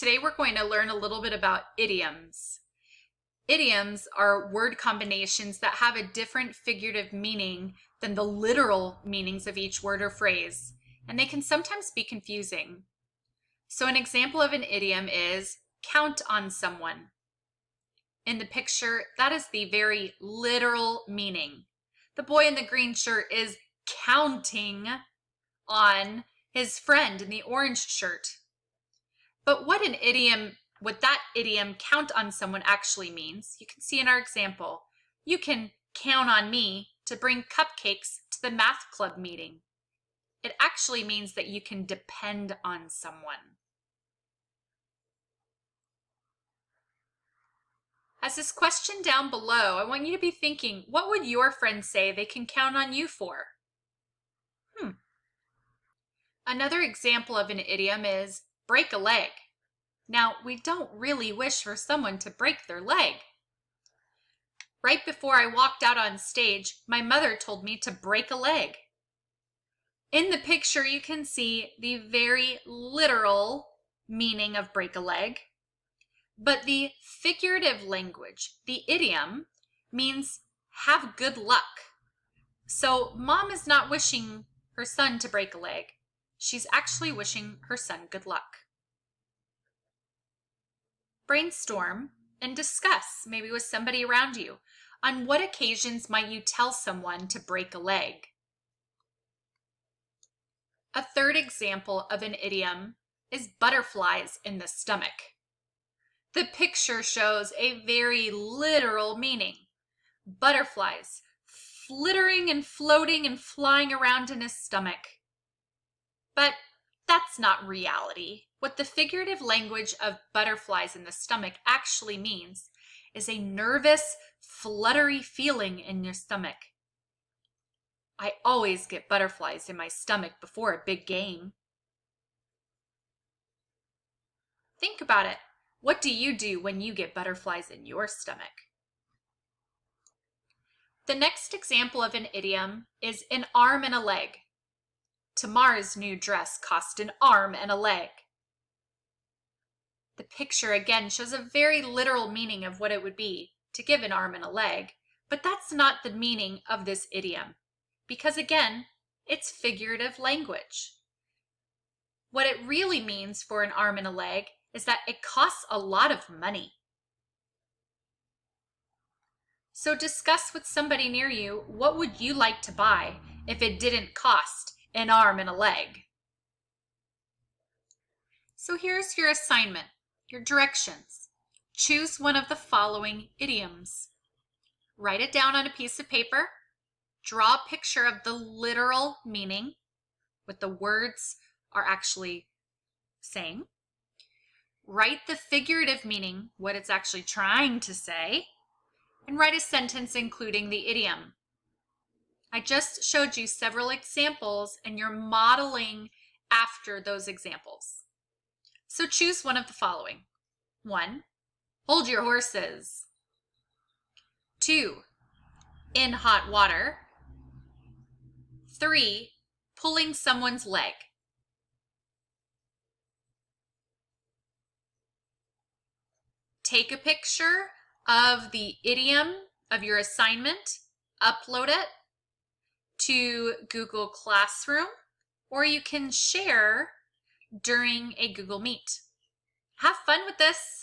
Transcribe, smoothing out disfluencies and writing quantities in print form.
Today we're going to learn a little bit about idioms. Idioms are word combinations that have a different figurative meaning than the literal meanings of each word or phrase, and they can sometimes be confusing. So an example of an idiom is count on someone. In the picture, that is the very literal meaning. The boy in the green shirt is counting on his friend in the orange shirt. But what that idiom count on someone actually means, you can see in our example. You can count on me to bring cupcakes to the math club meeting. It actually means that you can depend on someone. As this question down below, I want you to be thinking, what would your friends say they can count on you for? Another example of an idiom is break a leg. Now, we don't really wish for someone to break their leg. Right before I walked out on stage, my mother told me to break a leg. In the picture, you can see the very literal meaning of break a leg, but the figurative language, the idiom, means have good luck. So mom is not wishing her son to break a leg. She's actually wishing her son good luck. Brainstorm and discuss, maybe with somebody around you, on what occasions might you tell someone to break a leg. A third example of an idiom is butterflies in the stomach. The picture shows a very literal meaning. Butterflies flittering and floating and flying around in his stomach. But that's not reality. What the figurative language of butterflies in the stomach actually means is a nervous, fluttery feeling in your stomach. I always get butterflies in my stomach before a big game. Think about it. What do you do when you get butterflies in your stomach? The next example of an idiom is an arm and a leg. Tamar's new dress cost an arm and a leg. The picture again shows a very literal meaning of what it would be to give an arm and a leg, but that's not the meaning of this idiom, because again, it's figurative language. What it really means for an arm and a leg is that it costs a lot of money. So discuss with somebody near you, what would you like to buy if it didn't cost an arm and a leg? So here's your assignment, your directions. Choose one of the following idioms. Write it down on a piece of paper. Draw a picture of the literal meaning, what the words are actually saying. Write the figurative meaning, what it's actually trying to say, and write a sentence including the idiom. I just showed you several examples and you're modeling after those examples. So choose one of the following. 1, hold your horses. 2, in hot water. 3, pulling someone's leg. Take a picture of the idiom of your assignment, upload it to Google Classroom, or you can share during a Google Meet. Have fun with this.